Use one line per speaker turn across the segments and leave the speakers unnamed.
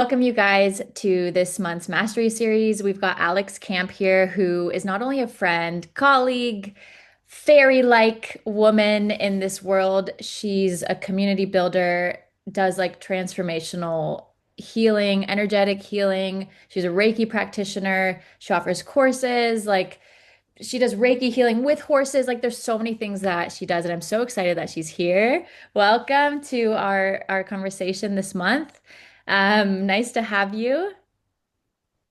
Welcome you guys to this month's Mastery series. We've got Alex Camp here, who is not only a friend, colleague, fairy-like woman in this world. She's a community builder, does like transformational healing, energetic healing. She's a Reiki practitioner. She offers courses, like she does Reiki healing with horses. Like there's so many things that she does, and I'm so excited that she's here. Welcome to our conversation this month. Nice to have you.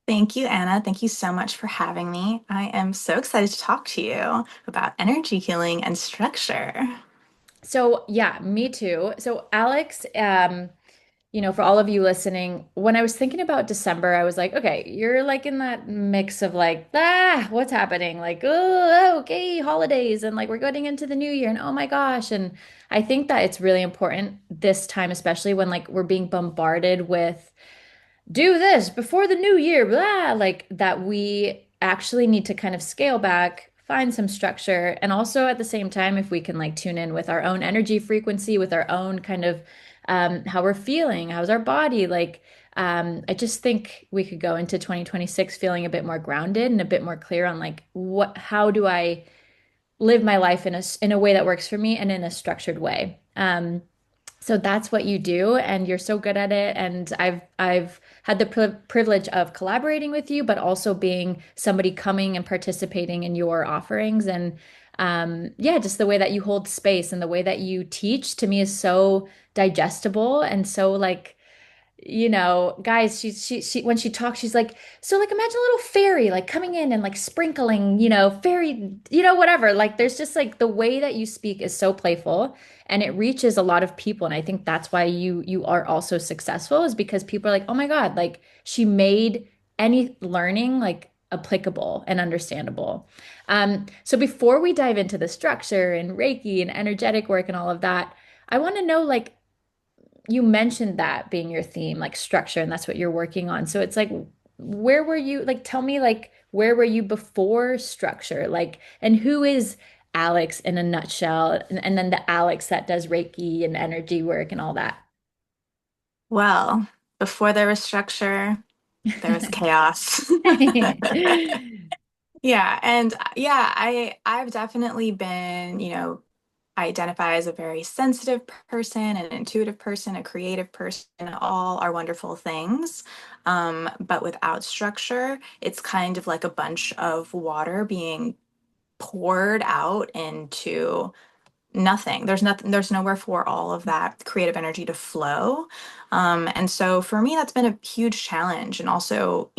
Thank you, Anna. Thank you so much for having me. I am so excited to talk to you about energy healing and structure.
So yeah, me too. So Alex, for all of you listening, when I was thinking about December, I was like, okay, you're like in that mix of like, what's happening? Like, oh, okay, holidays, and like we're getting into the new year, and oh my gosh. And I think that it's really important this time, especially when like we're being bombarded with do this before the new year, blah, like that we actually need to kind of scale back, find some structure, and also at the same time, if we can like tune in with our own energy frequency, with our own kind of how we're feeling, how's our body, like I just think we could go into 2026 feeling a bit more grounded and a bit more clear on like how do I live my life in a way that works for me and in a structured way. So that's what you do, and you're so good at it. And I've had the privilege of collaborating with you, but also being somebody coming and participating in your offerings. And yeah, just the way that you hold space and the way that you teach to me is so digestible and so like guys, she when she talks, she's like, so like imagine a little fairy like coming in and like sprinkling, fairy, whatever. Like there's just like the way that you speak is so playful and it reaches a lot of people. And I think that's why you are also successful is because people are like, oh my God, like she made any learning like applicable and understandable. So before we dive into the structure and Reiki and energetic work and all of that, I want to know like you mentioned that being your theme, like structure, and that's what you're working on. So it's like, where were you? Like, tell me, like, where were you before structure? Like, and who is Alix in a nutshell? And then the Alix that does Reiki and energy work and all that.
Well, before there was structure, there was chaos. Yeah, and yeah, I've definitely been, I identify as a very sensitive person, an intuitive person, a creative person. All are wonderful things. But without structure, it's kind of like a bunch of water being poured out into nothing. There's nothing, there's nowhere for all of that creative energy to flow. And so for me, that's been a huge challenge. And also,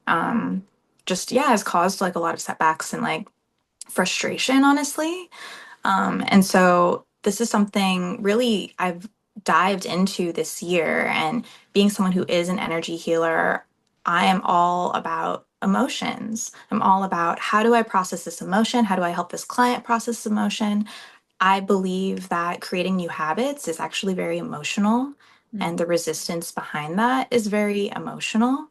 um, just, yeah, has caused like a lot of setbacks and like frustration, honestly. And so this is something really I've dived into this year. And being someone who is an energy healer, I am all about emotions. I'm all about how do I process this emotion? How do I help this client process emotion? I believe that creating new habits is actually very emotional, and
Mm,
the resistance behind that is very emotional.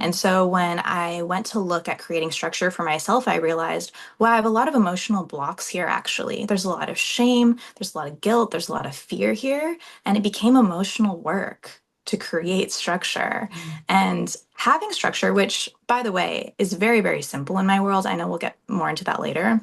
And
mm,
so when I went to look at creating structure for myself, I realized, wow, I have a lot of emotional blocks here, actually. There's a lot of shame, there's a lot of guilt, there's a lot of fear here. And it became emotional work to create structure.
mm,
And having structure, which, by the way, is very, very simple in my world. I know we'll get more into that later.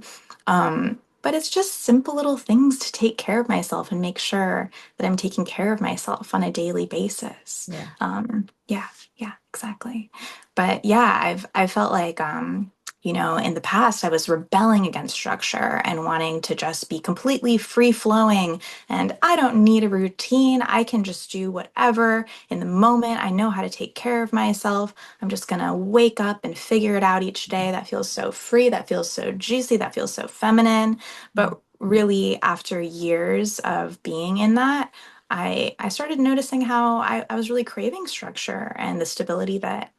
But it's just simple little things to take care of myself and make sure that I'm taking care of myself on a daily basis.
yeah.
Yeah, yeah, exactly. But yeah, I felt like in the past I was rebelling against structure and wanting to just be completely free flowing and I don't need a routine. I can just do whatever in the moment. I know how to take care of myself. I'm just gonna wake up and figure it out each day. That feels so free, that feels so juicy, that feels so feminine.
Mm.
But really, after years of being in that, I started noticing how I was really craving structure and the stability that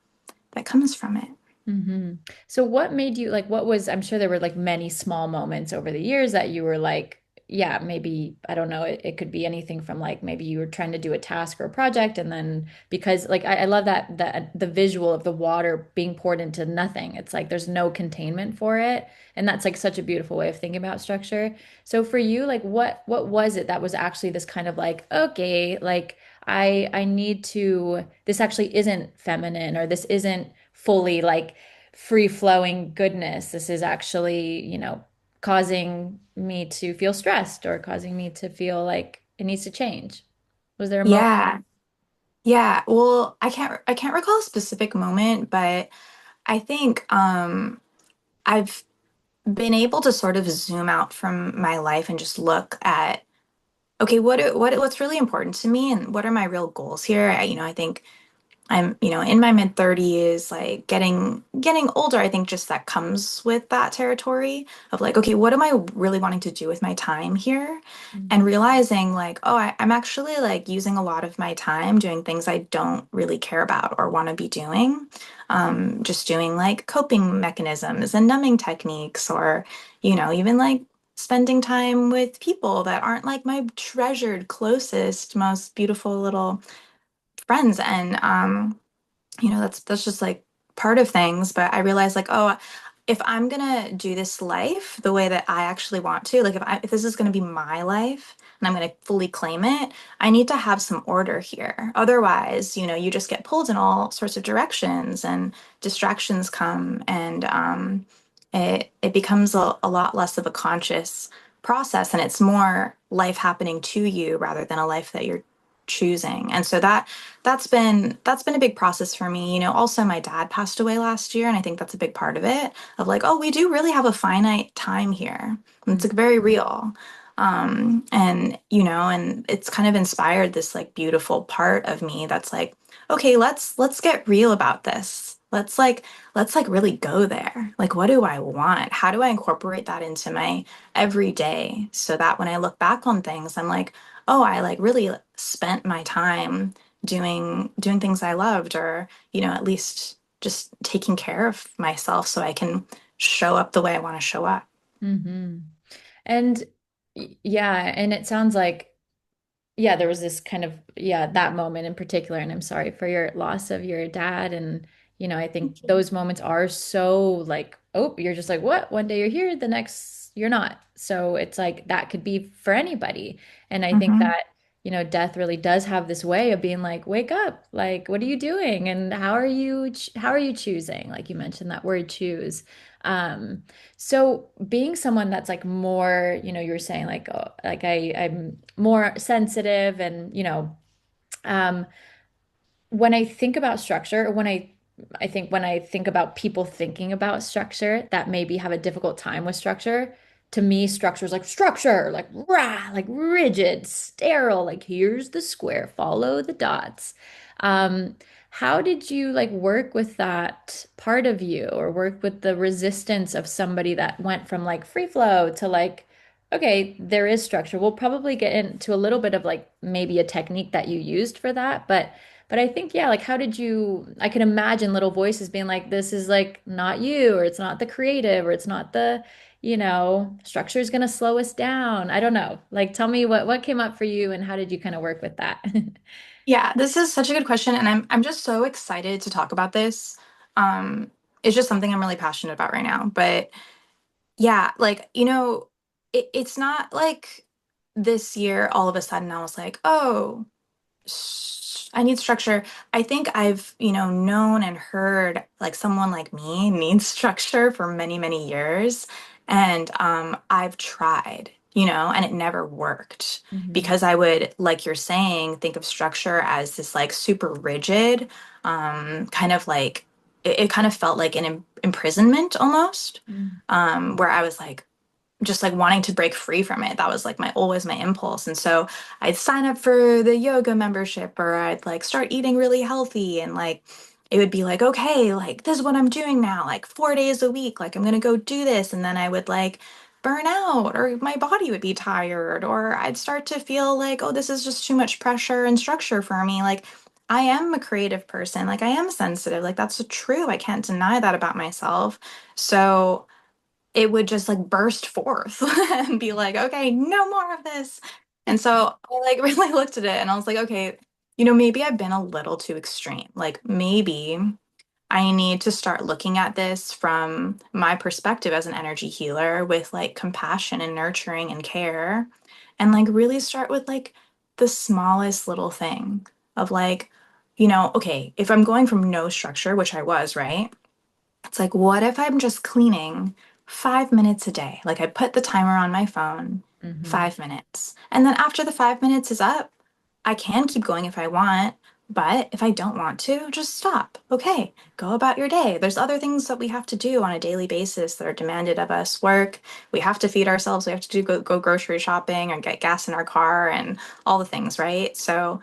comes from it.
Hmm. So what made you like what was I'm sure there were like many small moments over the years that you were like, yeah, maybe I don't know, it could be anything from like maybe you were trying to do a task or a project and then because like I love that the visual of the water being poured into nothing. It's like there's no containment for it. And that's like such a beautiful way of thinking about structure. So for you, like what was it that was actually this kind of like, okay, like I need to, this actually isn't feminine, or this isn't fully like free flowing goodness. This is actually, causing me to feel stressed or causing me to feel like it needs to change. Was there a moment?
Yeah. Yeah. Well, I can't recall a specific moment, but I think I've been able to sort of zoom out from my life and just look at, okay, what's really important to me and what are my real goals here? I think I'm, in my mid 30s, like getting older. I think just that comes with that territory of like, okay, what am I really wanting to do with my time here? And realizing like, oh, I'm actually like using a lot of my time doing things I don't really care about or want to be doing. Just doing like coping mechanisms and numbing techniques, or, even like spending time with people that aren't like my treasured, closest, most beautiful little friends. And that's just like part of things. But I realized like, oh, if I'm gonna do this life the way that I actually want to, like if this is gonna be my life and I'm gonna fully claim it, I need to have some order here. Otherwise, you just get pulled in all sorts of directions and distractions come, and it becomes a lot less of a conscious process, and it's more life happening to you rather than a life that you're choosing. And so that's been a big process for me. Also my dad passed away last year, and I think that's a big part of it, of like, oh, we do really have a finite time here. And it's
Mm,
like very real. And it's kind of inspired this like beautiful part of me that's like, okay, let's get real about this. Let's like really go there. Like, what do I want? How do I incorporate that into my everyday so that when I look back on things, I'm like, oh, I like really spent my time doing things I loved, or at least just taking care of myself so I can show up the way I want to show up.
hmm And yeah, and it sounds like, yeah, there was this kind of, yeah, that moment in particular. And I'm sorry for your loss of your dad. And, I think
Thank you.
those moments are so like, oh, you're just like, what? One day you're here, the next you're not. So it's like that could be for anybody. And I think
Hmm.
that, death really does have this way of being like, wake up, like, what are you doing? And how are you choosing? Like you mentioned that word choose. Um, so being someone that's like more, you were saying like, oh, like I'm more sensitive and, um, when I think about structure, I think when I think about people thinking about structure that maybe have a difficult time with structure, to me, structure is like structure, like rah, like rigid, sterile, like here's the square, follow the dots. Um, how did you like work with that part of you or work with the resistance of somebody that went from like free flow to like, okay, there is structure. We'll probably get into a little bit of like maybe a technique that you used for that, but I think, yeah, like how did you, I can imagine little voices being like, this is like not you, or it's not the creative, or it's not the, structure is going to slow us down. I don't know. Like, tell me what came up for you and how did you kind of work with that?
Yeah, this is such a good question, and I'm just so excited to talk about this. Um, it's just something I'm really passionate about right now. But yeah, like, it's not like this year all of a sudden I was like, oh, I need structure. I think I've, known and heard like someone like me needs structure for many, many years. And I've tried, and it never worked
hmm
because I would, like you're saying, think of structure as this like super rigid, kind of like it kind of felt like an imprisonment almost, where I was like, just like wanting to break free from it. That was like my always my impulse. And so I'd sign up for the yoga membership, or I'd like start eating really healthy, and like it would be like, okay, like this is what I'm doing now, like 4 days a week, like I'm gonna go do this. And then I would like burn out, or my body would be tired, or I'd start to feel like, oh, this is just too much pressure and structure for me. Like I am a creative person, like I am sensitive, like that's true. I can't deny that about myself. So it would just like burst forth and be like, okay, no more of this. And so I like really looked at it and I was like, okay, maybe I've been a little too extreme. Like maybe I need to start looking at this from my perspective as an energy healer with like compassion and nurturing and care, and like really start with like the smallest little thing. of like, okay, if I'm going from no structure, which I was, right? It's like, what if I'm just cleaning 5 minutes a day? Like I put the timer on my phone,
Hmm.
5 minutes. And then after the 5 minutes is up, I can keep going if I want. But if I don't want to, just stop. Okay, go about your day. There's other things that we have to do on a daily basis that are demanded of us. Work, we have to feed ourselves, we have to go grocery shopping and get gas in our car and all the things, right? So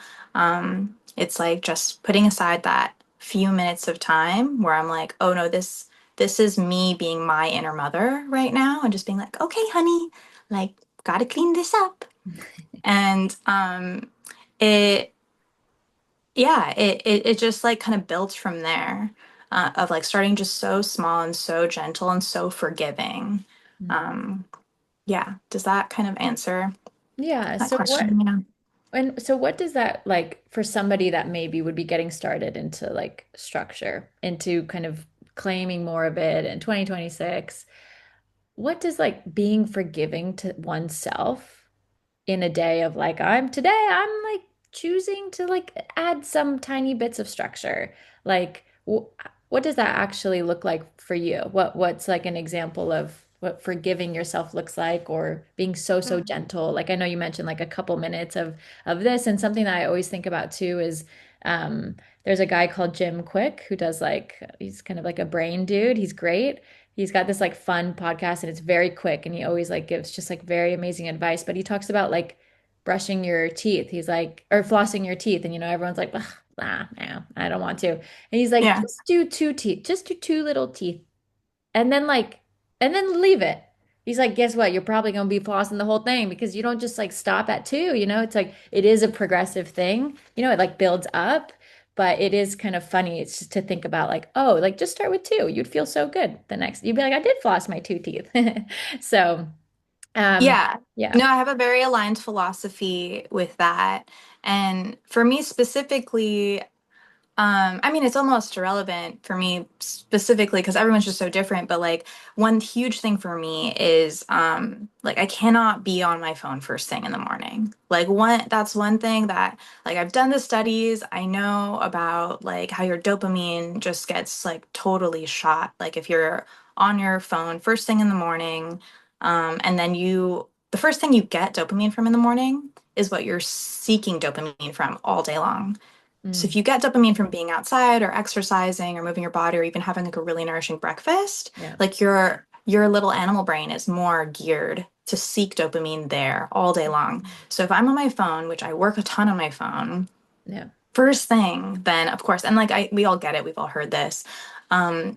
it's like just putting aside that few minutes of time where I'm like, oh no, this is me being my inner mother right now and just being like, okay, honey, like gotta clean this up. And it yeah, it just like kind of built from there, of like starting just so small and so gentle and so forgiving. Um, yeah, does that kind of answer
Yeah.
that
So
question? Yeah.
what does that like for somebody that maybe would be getting started into like structure, into kind of claiming more of it in 2026? What does like being forgiving to oneself in a day of like I'm like choosing to like add some tiny bits of structure. Like what does that actually look like for you? What's like an example of what forgiving yourself looks like or being so
Mm.
gentle? Like I know you mentioned like a couple minutes of this and something that I always think about too is um there's a guy called Jim Quick who does like he's kind of like a brain dude. He's great. He's got this like fun podcast and it's very quick and he always like gives just like very amazing advice. But he talks about like brushing your teeth. He's like, or flossing your teeth. And everyone's like, "Ugh, no, I don't want to." And he's like,
Yeah.
just do two teeth, just do two little teeth. And then like, and then leave it. He's like, guess what? You're probably gonna be flossing the whole thing because you don't just like stop at two. It's like it is a progressive thing. It like builds up. But it is kind of funny. It's just to think about like, oh, like just start with two. You'd feel so good the next. You'd be like, I did floss my two teeth. So, um,
Yeah.
yeah.
No, I have a very aligned philosophy with that. And for me specifically, I mean, it's almost irrelevant for me specifically because everyone's just so different. But like one huge thing for me is like I cannot be on my phone first thing in the morning. Like that's one thing that like I've done the studies. I know about like how your dopamine just gets like totally shot. Like if you're on your phone first thing in the morning, and then the first thing you get dopamine from in the morning is what you're seeking dopamine from all day long. So
Mm,
if you get dopamine from being outside or exercising or moving your body or even having like a really nourishing breakfast,
yeah.
like your little animal brain is more geared to seek dopamine there all day long. So if I'm on my phone, which I work a ton on my phone,
Yeah.
first thing, then of course, and like we all get it, we've all heard this.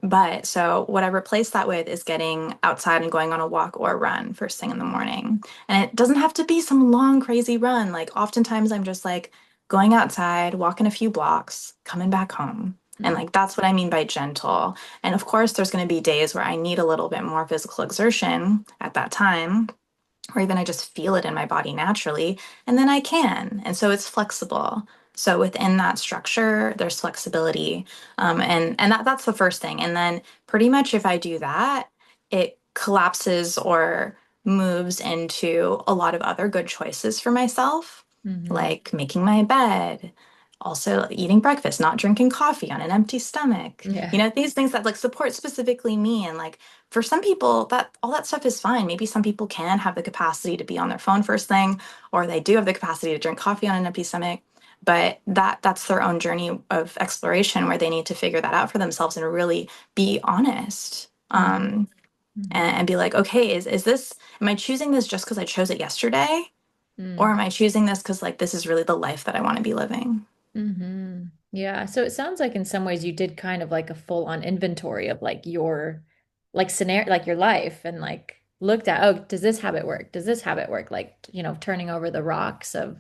But so what I replace that with is getting outside and going on a walk or a run first thing in the morning. And it doesn't have to be some long, crazy run. Like oftentimes I'm just like going outside, walking a few blocks, coming back home. And
Mm,
like that's what I mean by gentle. And of course, there's going to be days where I need a little bit more physical exertion at that time or even I just feel it in my body naturally, and then I can. And so it's flexible. So within that structure, there's flexibility, and that's the first thing. And then pretty much if I do that, it collapses or moves into a lot of other good choices for myself,
hmm.
like making my bed, also eating breakfast, not drinking coffee on an empty stomach.
Yeah.
These things that like support specifically me and like for some people that all that stuff is fine. Maybe some people can have the capacity to be on their phone first thing, or they do have the capacity to drink coffee on an empty stomach. But that's their own journey of exploration where they need to figure that out for themselves and really be honest.
Hmm.
And be like, okay, is this, am I choosing this just because I chose it yesterday? Or
Hmm.
am I choosing this because like this is really the life that I want to be living?
Hmm. Yeah. So it sounds like in some ways you did kind of like a full on inventory of like your like scenario, like your life and like looked at, oh, does this habit work? Does this habit work? Like, turning over the rocks of,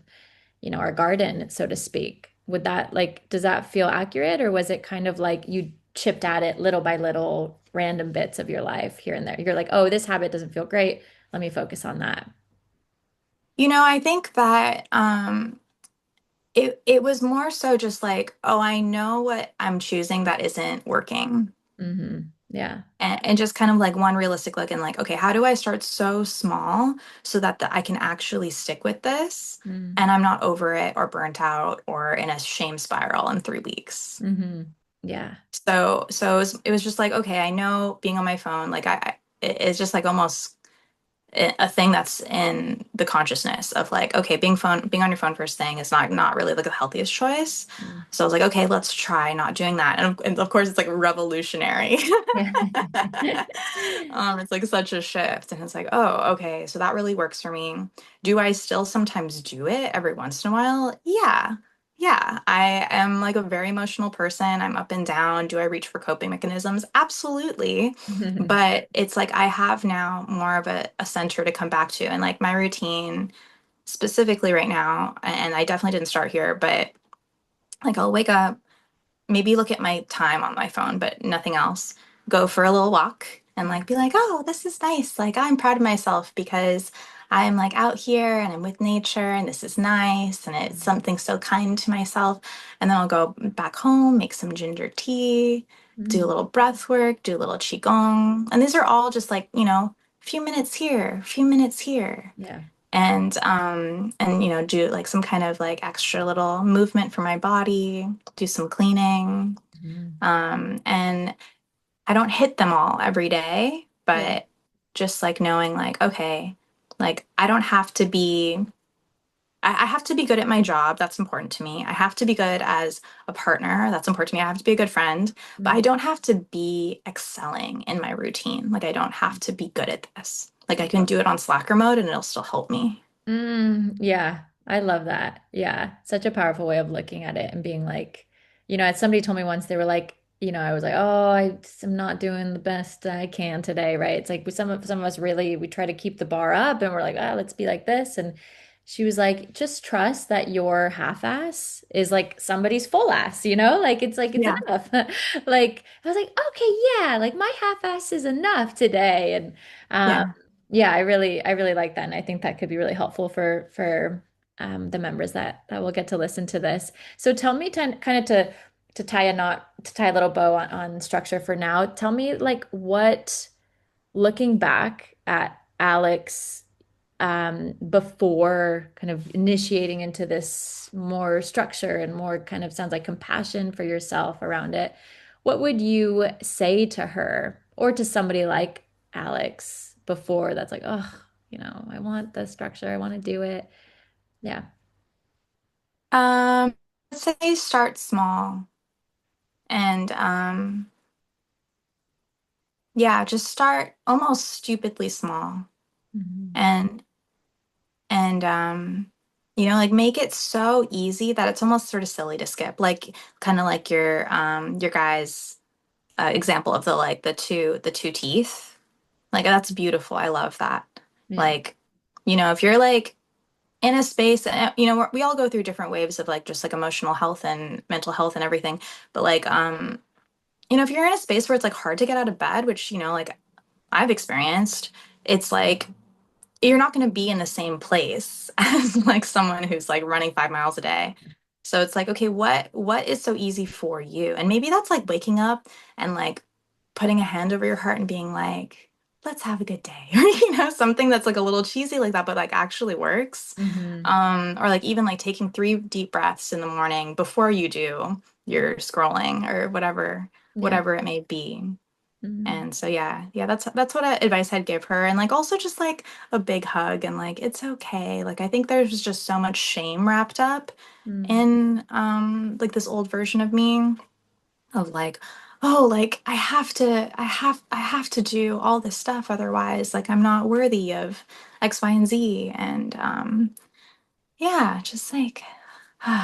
our garden, so to speak. Would that like, does that feel accurate or was it kind of like you chipped at it little by little, random bits of your life here and there? You're like, oh, this habit doesn't feel great. Let me focus on that.
I think that it was more so just like, oh, I know what I'm choosing that isn't working.
Hmm. Yeah.
And just kind of like one realistic look and like, okay, how do I start so small so that I can actually stick with this
Mm.
and I'm not over it or burnt out or in a shame spiral in 3 weeks.
Hmm. Yeah.
So it was just like, okay, I know being on my phone, like it's just like almost a thing that's in the consciousness of like, okay, being on your phone first thing is not really like the healthiest choice.
Mm.
So I was like, okay, let's try not doing that. And of course, it's like revolutionary.
Yeah.
It's like such a shift, and it's like, oh, okay, so that really works for me. Do I still sometimes do it every once in a while? Yeah. Yeah, I am like a very emotional person. I'm up and down. Do I reach for coping mechanisms? Absolutely. But it's like I have now more of a center to come back to. And like my routine, specifically right now, and I definitely didn't start here, but like I'll wake up, maybe look at my time on my phone, but nothing else. Go for a little walk and like be like, oh, this is nice. Like I'm proud of myself because I'm like out here and I'm with nature and this is nice and it's something so kind to myself. And then I'll go back home, make some ginger tea, do a
Mm.
little breath work, do a little qigong. And these are all just like, a few minutes here, a few minutes here.
Yeah.
And do like some kind of like extra little movement for my body, do some cleaning.
Mhm.
And I don't hit them all every day,
Yeah.
but just like knowing like, okay, like I don't have to be, I have to be good at my job. That's important to me. I have to be good as a partner. That's important to me. I have to be a good friend, but I
Mm.
don't have to be excelling in my routine. Like I don't have to be good at this. Like I can do it on slacker mode and it'll still help me.
Yeah, I love that. Yeah, such a powerful way of looking at it and being like, as somebody told me once, they were like, I was like, oh, I'm not doing the best I can today, right? It's like some of us really we try to keep the bar up and we're like, ah, let's be like this. And she was like, just trust that your half-ass is like somebody's full ass, like it's
Yeah.
enough. Like I was like, okay, yeah, like my half-ass is enough today. And
Yeah.
yeah, I really like that, and I think that could be really helpful for the members that will get to listen to this. So tell me, kind of to tie a knot, to tie a little bow on structure for now. Tell me, like, what, looking back at Alex, before kind of initiating into this more structure and more kind of sounds like compassion for yourself around it, what would you say to her or to somebody like Alex before that's like, oh, I want the structure, I want to do it. Yeah.
Let's say start small and yeah, just start almost stupidly small
Mhm.
and and like make it so easy that it's almost sort of silly to skip. Like kind of like your guy's example of the two teeth. Like that's beautiful. I love that.
Yeah.
Like, if you're like in a space, we all go through different waves of like just like emotional health and mental health and everything. But like, if you're in a space where it's like hard to get out of bed, which, like I've experienced, it's like you're not going to be in the same place as like someone who's like running 5 miles a day. So it's like, okay, what is so easy for you? And maybe that's like waking up and like putting a hand over your heart and being like, let's have a good day. Or, something that's like a little cheesy like that, but like actually works.
Hmm.
Or like even like taking 3 deep breaths in the morning before you do your scrolling or whatever,
Yeah.
whatever it may be.
Hmm.
And so yeah, that's what advice I'd give her. And like also just like a big hug and like it's okay. Like I think there's just so much shame wrapped up
Mm.
in like this old version of me of like, oh, like I have to do all this stuff otherwise like I'm not worthy of X, Y, and Z. And yeah, just like it's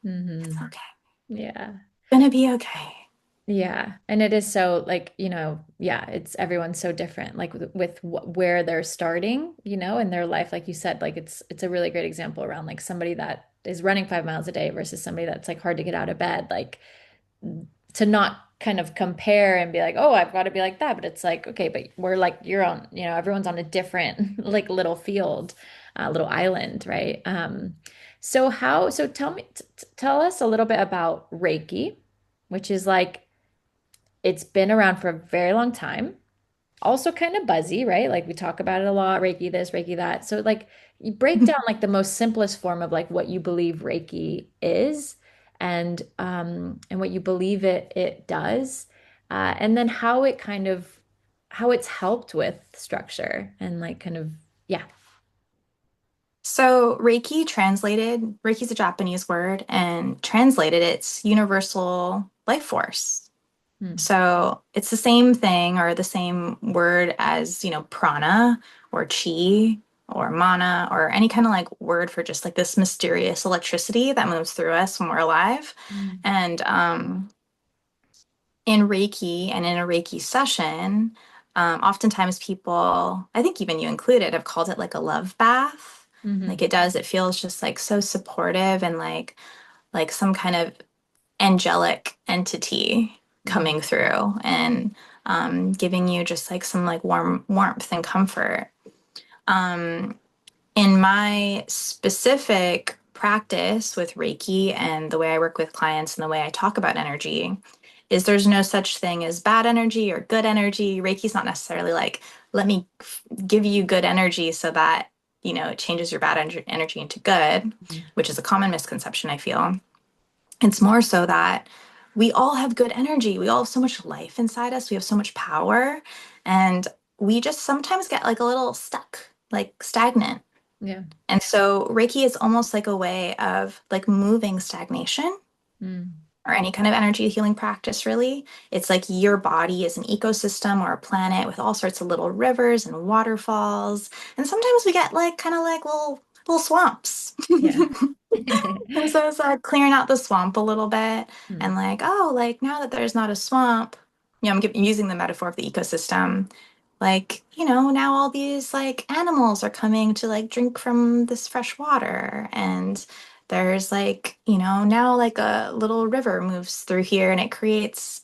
Hmm.
okay.
Yeah.
Gonna be okay.
Yeah, and it is so like, yeah, it's everyone's so different like with where they're starting, in their life like you said, like it's a really great example around like somebody that is running 5 miles a day versus somebody that's like hard to get out of bed, like to not kind of compare and be like, "Oh, I've got to be like that." But it's like, okay, but we're like you're on, everyone's on a different like little field, little island, right? So tell me tell us a little bit about Reiki, which is like it's been around for a very long time. Also kind of buzzy, right? Like we talk about it a lot, Reiki this, Reiki that. So like you break down like the most simplest form of like what you believe Reiki is and what you believe it does. And then how it kind of how it's helped with structure and like kind of yeah.
So Reiki's a Japanese word, and translated it's universal life force.
Hmm.
So it's the same thing or the same word as, prana or chi or mana or any kind of like word for just like this mysterious electricity that moves through us when we're alive.
Mm.
And in Reiki and in a Reiki session, oftentimes people, I think even you included, have called it like a love bath. Like
Hmm.
it feels just like so supportive and like some kind of angelic entity
Mm.
coming through and giving you just like some like warmth and comfort. Um, in my specific practice with Reiki and the way I work with clients and the way I talk about energy is there's no such thing as bad energy or good energy. Reiki's not necessarily like, let me give you good energy so that, it changes your bad energy into good,
Mm.
which is a common misconception, I feel. It's more so that we all have good energy. We all have so much life inside us. We have so much power. And we just sometimes get like a little stuck, like stagnant.
Yeah.
And so Reiki is almost like a way of like moving stagnation
Mm.
or any kind of energy healing practice, really. It's like your body is an ecosystem or a planet with all sorts of little rivers and waterfalls. And sometimes we get like kind of like little swamps.
Yeah.
And so it's like clearing out the swamp a little bit
Mm.
and like, oh, like now that there's not a swamp, using the metaphor of the ecosystem. Like, now all these like animals are coming to like drink from this fresh water. And there's like, now like a little river moves through here and it creates,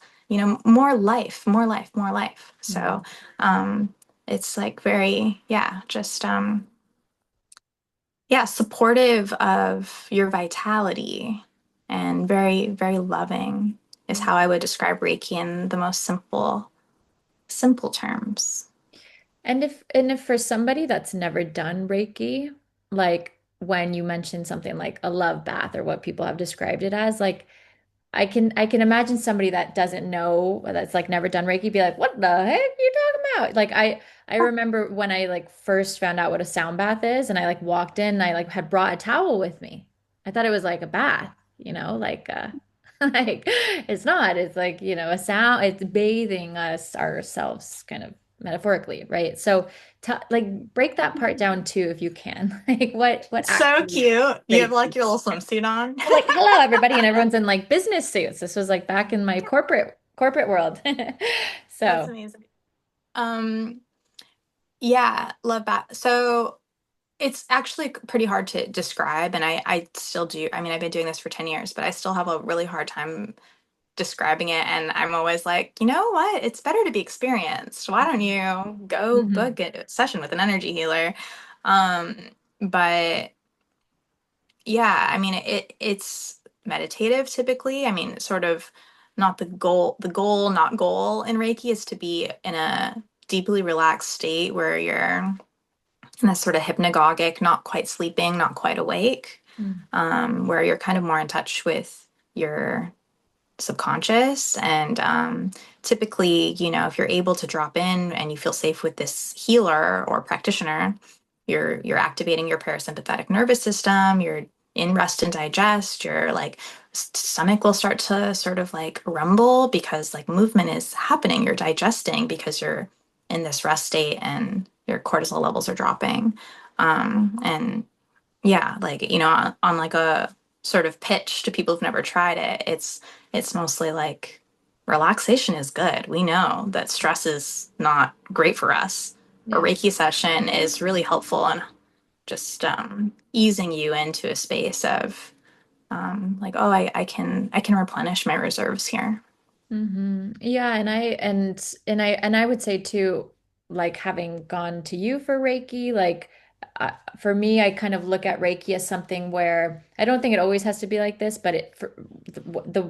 more life, more life, more life.
Mm.
So, um, it's like very, yeah, just, yeah, supportive of your vitality and very, very loving is
Yeah.
how I would describe Reiki in the most simple terms.
And if for somebody that's never done Reiki, like when you mention something like a love bath or what people have described it as, like I can imagine somebody that doesn't know that's like never done Reiki be like, "What the heck are you talking about?" Like I remember when I like first found out what a sound bath is and I like walked in and I like had brought a towel with me. I thought it was like a bath, like like it's not. It's like, a sound, it's bathing us ourselves kind of metaphorically, right? So like break that part down too if you can. Like what
So
actually
cute. You have like
Reiki.
your little swimsuit on.
Well, like, hello everybody, and everyone's in like business suits. This was like back in my corporate world.
That's
So,
amazing. Um, yeah, love that. So it's actually pretty hard to describe, and I still do. I mean, I've been doing this for 10 years, but I still have a really hard time describing it. And I'm always like, you know what? It's better to be experienced. Why don't you go
mhm,
book a session with an energy healer? Um, but yeah, I mean, it's meditative typically. I mean, sort of not the goal, not goal in Reiki is to be in a deeply relaxed state where you're in a sort of hypnagogic, not quite sleeping, not quite awake,
mm,
where you're kind of more in touch with your subconscious. And typically, if you're able to drop in and you feel safe with this healer or practitioner, you're activating your parasympathetic nervous system. You're in rest and digest. Your like stomach will start to sort of like rumble because like movement is happening. You're digesting because you're in this rest state and your cortisol levels are dropping. And yeah, like, on like a sort of pitch to people who've never tried it, it's mostly like relaxation is good. We know that stress is not great for us. A
yeah.
Reiki session is really helpful in just easing you into a space of like, oh, I can replenish my reserves here.
Yeah, and I would say too, like having gone to you for Reiki, like For me, I kind of look at Reiki as something where I don't think it always has to be like this, but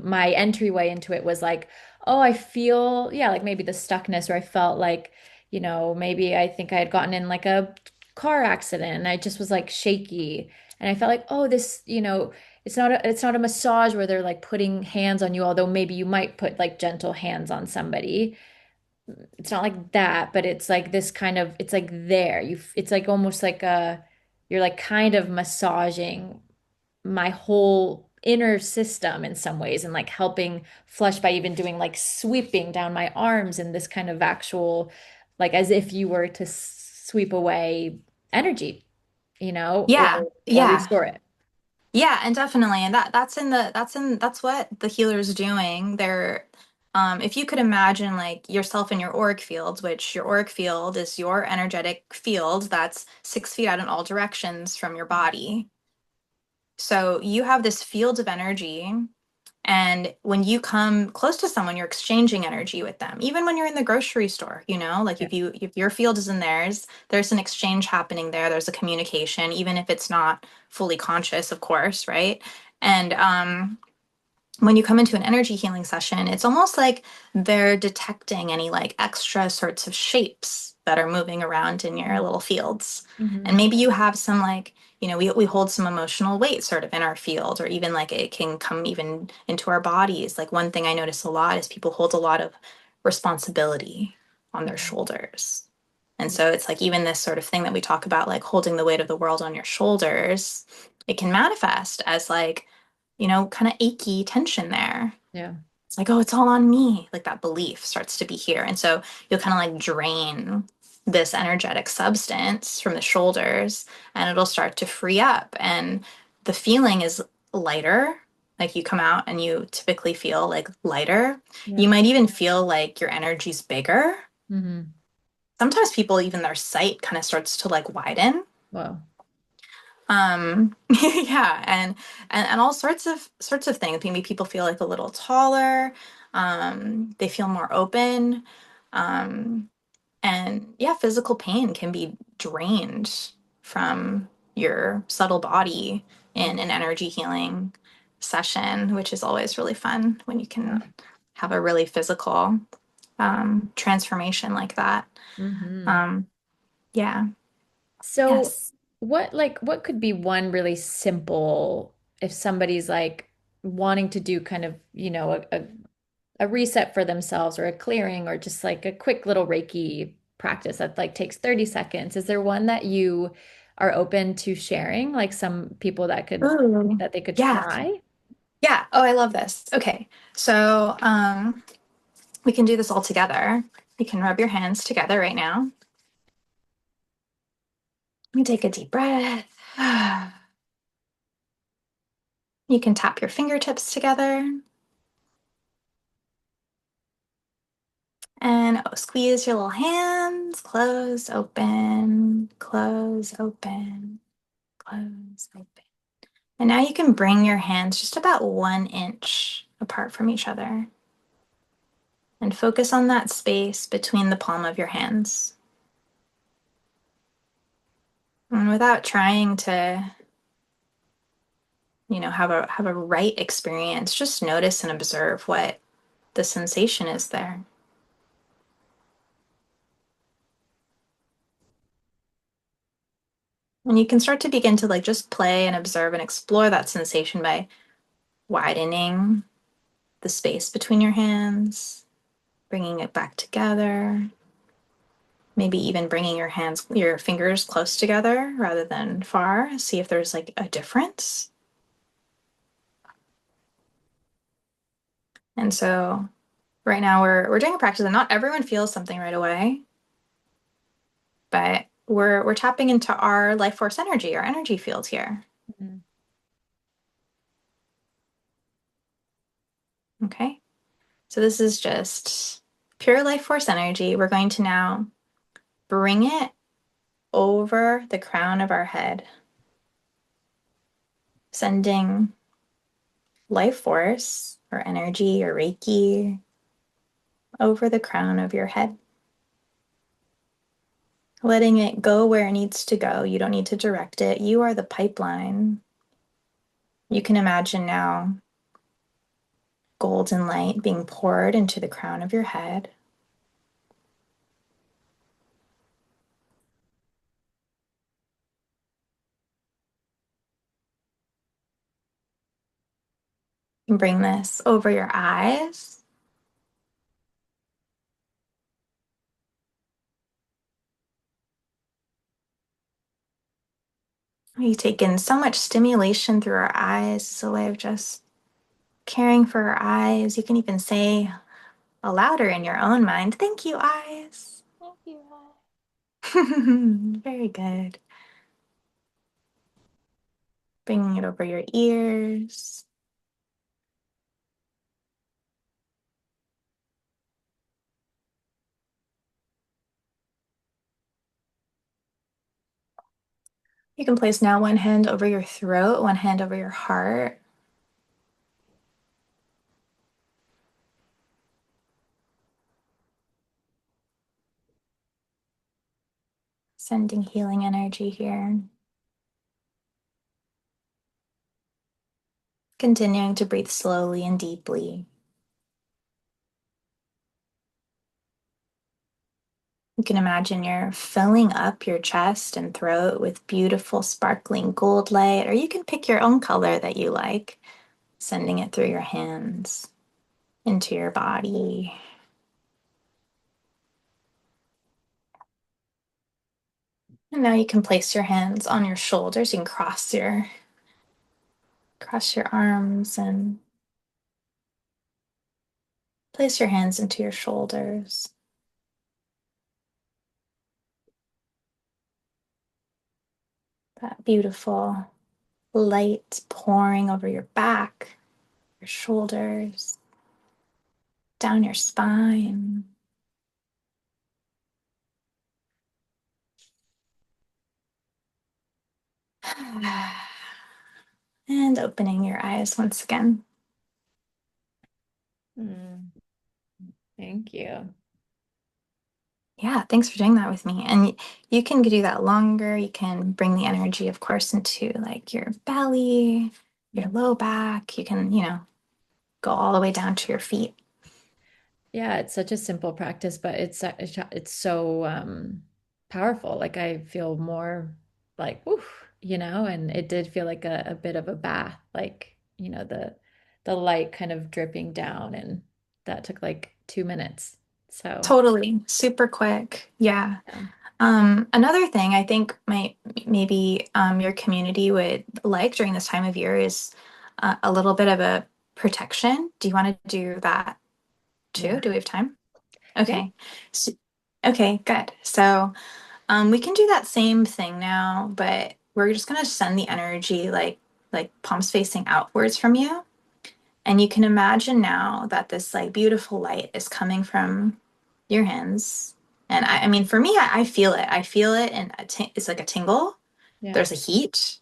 my entryway into it was like, oh, I feel, yeah, like maybe the stuckness, or I felt like, maybe I think I had gotten in like a car accident and I just was like shaky. And I felt like, oh, this, it's not a massage where they're like putting hands on you, although maybe you might put like gentle hands on somebody. It's not like that, but it's like this kind of, it's like there. It's like almost like you're like kind of massaging my whole inner system in some ways and like helping flush by even doing like sweeping down my arms in this kind of actual, like as if you were to sweep away energy,
Yeah,
or
yeah.
restore it.
Yeah, and definitely. And that's what the healer's doing. They're if you could imagine like yourself in your auric fields, which your auric field is your energetic field that's 6 feet out in all directions from your body. So you have this field of energy, and when you come close to someone, you're exchanging energy with them. Even when you're in the grocery store, like
Yeah.
if your field is in theirs, there's an exchange happening there. There's a communication, even if it's not fully conscious, of course, right? And when you come into an energy healing session, it's almost like they're detecting any like extra sorts of shapes that are moving around in your little fields. And
Mm-hmm.
maybe you have some like, we hold some emotional weight sort of in our field, or even like it can come even into our bodies. Like one thing I notice a lot is people hold a lot of responsibility on their
Mm-hmm.
shoulders. And so it's like even this sort of thing that we talk about, like holding the weight of the world on your shoulders, it can manifest as like, kind of achy tension there.
Yeah.
It's like, oh, it's all on me. Like that belief starts to be here. And so you'll kind of like drain this energetic substance from the shoulders and it'll start to free up. And the feeling is lighter. Like you come out and you typically feel like lighter.
Yeah.
You might even feel like your energy's bigger.
Mm-hmm.
Sometimes people, even their sight kind of starts to like widen.
Wow.
Yeah, and all sorts of things. Maybe people feel like a little taller, they feel more open, um, and yeah, physical pain can be drained from your subtle body in an energy healing session, which is always really fun when you
Wow.
can have a really physical transformation like that.
Mm-hmm.
Um, yeah.
So
Yes.
what could be one really simple, if somebody's like wanting to do kind of, a reset for themselves or a clearing or just like a quick little Reiki practice that like takes 30 seconds. Is there one that you are open to sharing? Like some people
Ooh.
that they could
Yeah.
try?
Yeah. Oh, I love this. Okay. So, we can do this all together. You can rub your hands together right now. You take a deep breath. You can tap your fingertips together and squeeze your little hands. Close, open, close, open, close, open. And now you can bring your hands just about 1 inch apart from each other and focus on that space between the palm of your hands. And without trying to have a right experience, just notice and observe what the sensation is there. And you can start to begin to like just play and observe and explore that sensation by widening the space between your hands, bringing it back together, maybe even bringing your fingers close together rather than far. See if there's like a difference. And so right now we're doing a practice and not everyone feels something right away, but we're tapping into our life force energy, our energy field here.
Mhm.
Okay. So this is just pure life force energy. We're going to now bring it over the crown of our head, sending life force or energy or Reiki over the crown of your head. letting it go where it needs to go. You don't need to direct it. You are the pipeline. You can imagine now golden light being poured into the crown of your head. You can bring this over your eyes. We take in so much stimulation through our eyes. It's a way of just caring for our eyes. You can even say louder in your own mind, "Thank you, eyes."
Thank you.
Very good. Bringing it over your ears. You can place now one hand over your throat, one hand over your heart. Sending healing energy here. Continuing to breathe slowly and deeply. You can imagine you're filling up your chest and throat with beautiful, sparkling gold light, or you can pick your own color that you like, sending it through your hands into your body. And now you can place your hands on your shoulders. You can cross your arms and place your hands into your shoulders. That beautiful light pouring over your back, your shoulders, down your spine. And opening your eyes once again.
Mm, thank you.
Yeah, thanks for doing that with me. And you can do that longer. You can bring the energy, of course, into like your belly, your
Mm.
low back. You can, go all the way down to your feet.
Yeah, it's such a simple practice, but it's so powerful. Like I feel more like woof, and it did feel like a bit of a bath, like, the light kind of dripping down, and that took like 2 minutes. So,
Totally, super quick. Yeah.
yeah.
Another thing I think might maybe your community would like during this time of year is a little bit of a protection. Do you want to do that too?
Yeah.
Do we have time?
Yeah.
Okay. So, okay, good. So we can do that same thing now, but we're just gonna send the energy like palms facing outwards from you. And you can imagine now that this like beautiful light is coming from your hands. And I mean, for me, I feel it. I feel it, and it's like a tingle.
Yeah.
There's a heat.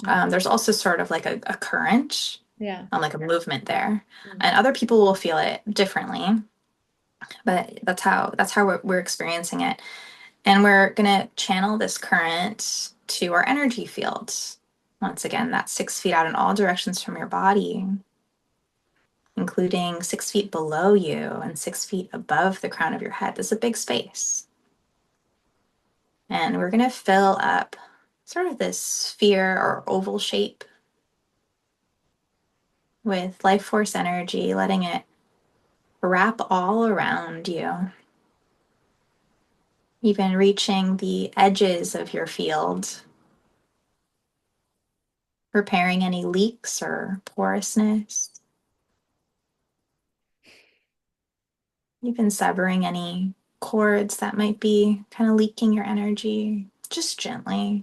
Mm.
There's also sort of like a current,
Yeah.
like a movement there.
Mm.
And other people will feel it differently, but that's how we're experiencing it. And we're gonna channel this current to our energy field. Once again, that's 6 feet out in all directions from your body, including 6 feet below you and 6 feet above the crown of your head. This is a big space. And we're going to fill up sort of this sphere or oval shape with life force energy, letting it wrap all around you, even reaching the edges of your field, repairing any leaks or porousness, even severing any cords that might be kind of leaking your energy, just gently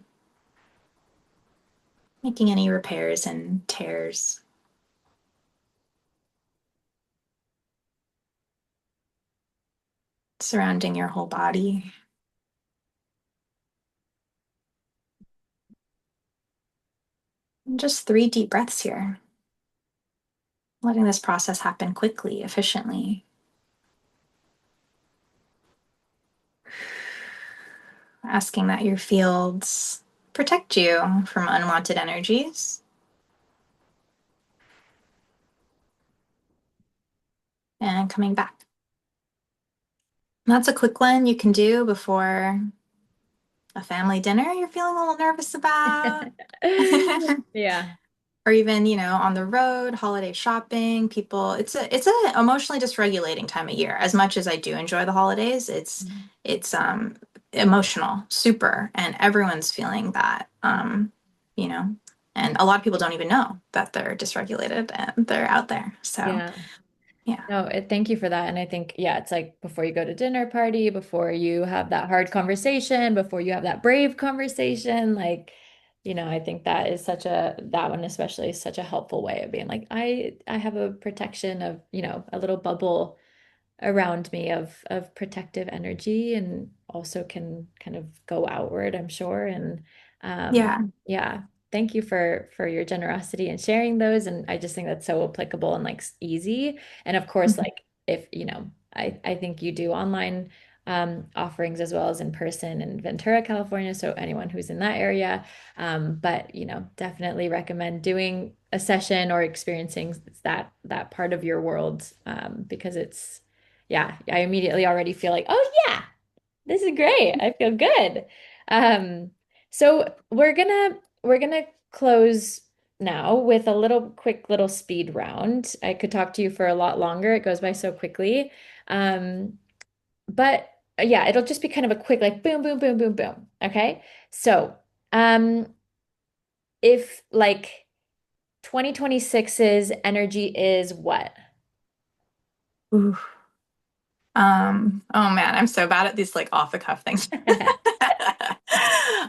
making any repairs and tears surrounding your whole body. And just 3 deep breaths here, letting this process happen quickly, efficiently. asking that your fields protect you from unwanted energies and coming back. That's a quick one you can do before a family dinner you're feeling a little nervous about.
Yeah.
Or even, on the road, holiday shopping, people, it's a emotionally dysregulating time of year. As much as I do enjoy the holidays, it's emotional, super, and everyone's feeling that. You know, and a lot of people don't even know that they're dysregulated and they're out there. So,
Yeah.
yeah.
No, thank you for that. And I think, yeah, it's like before you go to dinner party, before you have that hard conversation, before you have that brave conversation, like, I think that is that one especially is such a helpful way of being like, I have a protection of, a little bubble around me of protective energy and also can kind of go outward, I'm sure. And
Yeah.
yeah, thank you for your generosity and sharing those. And I just think that's so applicable and like easy. And of course,
Mhm.
like if I think you do online offerings as well as in person in Ventura, California. So anyone who's in that area, but definitely recommend doing a session or experiencing that part of your world because yeah, I immediately already feel like, oh yeah, this is great. I feel good. Um, so we're gonna close now with a little quick little speed round. I could talk to you for a lot longer. It goes by so quickly. But yeah, it'll just be kind of a quick like boom, boom, boom, boom, boom. Okay. So um if like 2026's energy is what?
Ooh. Oh man, I'm so bad at these like off the cuff things.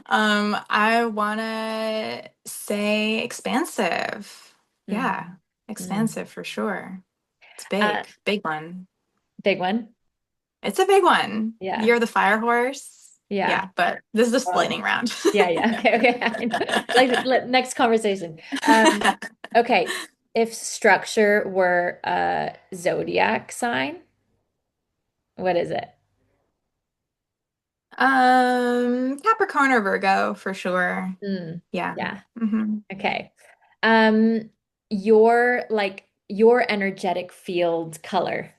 I wanna say expansive. Yeah,
Mm, mm.
expansive for sure. It's
Uh,
big, big one.
big one.
It's a big one.
Yeah.
You're the fire horse.
Yeah.
Yeah, but this is just
Oh,
lightning round.
yeah, yeah. Okay, okay. I know. Next conversation. Okay. If structure were a zodiac sign, what is it?
Capricorn or Virgo for sure.
Mm,
Yeah.
yeah.
hmm
Okay. Um, your energetic field color.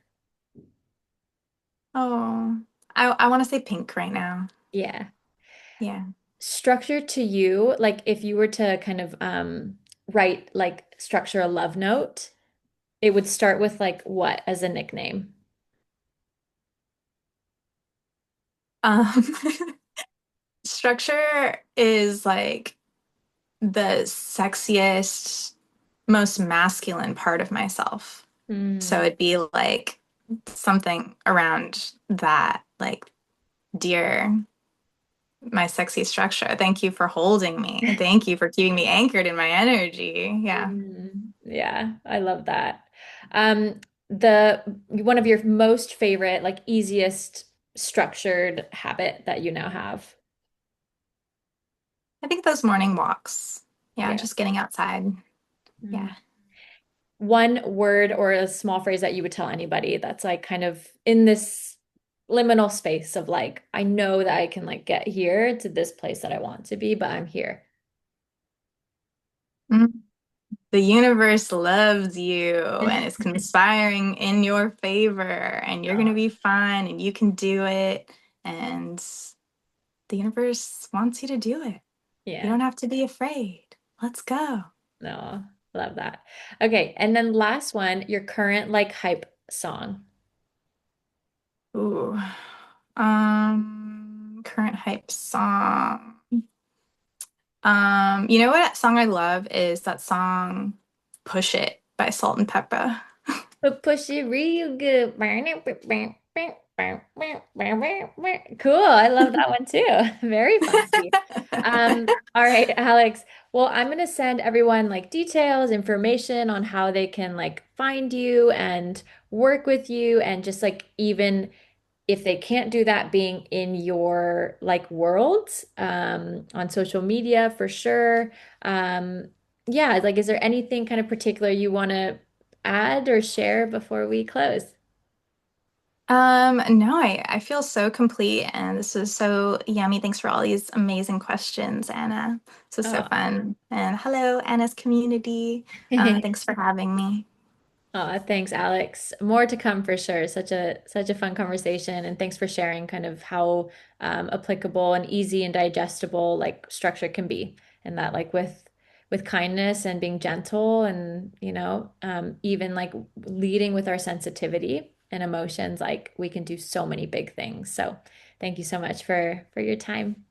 Oh, I want to say pink right now.
Yeah.
Yeah.
Structure to you, like if you were to kind of write like structure a love note, it would start with like what as a nickname?
Um, Structure is like the sexiest, most masculine part of myself. So
Mm.
it'd be like something around that, like, dear, my sexy structure. Thank you for holding me. Thank you for keeping me anchored in my energy. Yeah.
Yeah, I love that. The one of your most favorite, like easiest structured habit that you now have.
I think those morning walks. Yeah,
Yeah.
just getting outside.
Mm.
Yeah.
One word or a small phrase that you would tell anybody that's like kind of in this liminal space of like, I know that I can like get here to this place that I want to be, but I'm here.
Mm. The universe loves you and it's conspiring in your favor, and you're going to
Oh,
be fine and you can do it. And the universe wants you to do it. You
yeah.
don't have to be afraid. Let's go.
No, love that. Okay, and then last one, your current like hype song.
Ooh. Current hype song. You know what song I love is that song Push It by Salt and Pepper.
But push it real good. Cool. I love that one too. Very funky. All right, Alex. Well, I'm gonna send everyone like details, information on how they can like find you and work with you and just like even if they can't do that, being in your like world, on social media for sure. Yeah, like is there anything kind of particular you want to add or share before we close?
No, I feel so complete and this was so yummy. Thanks for all these amazing questions, Anna. This was so
Oh.
fun. And hello, Anna's community. Thanks for having me.
Thanks, Alex. More to come for sure. Such a fun conversation, and thanks for sharing kind of how applicable and easy and digestible like structure can be, and that like with kindness and being gentle, and even like leading with our sensitivity and emotions, like we can do so many big things. So, thank you so much for your time.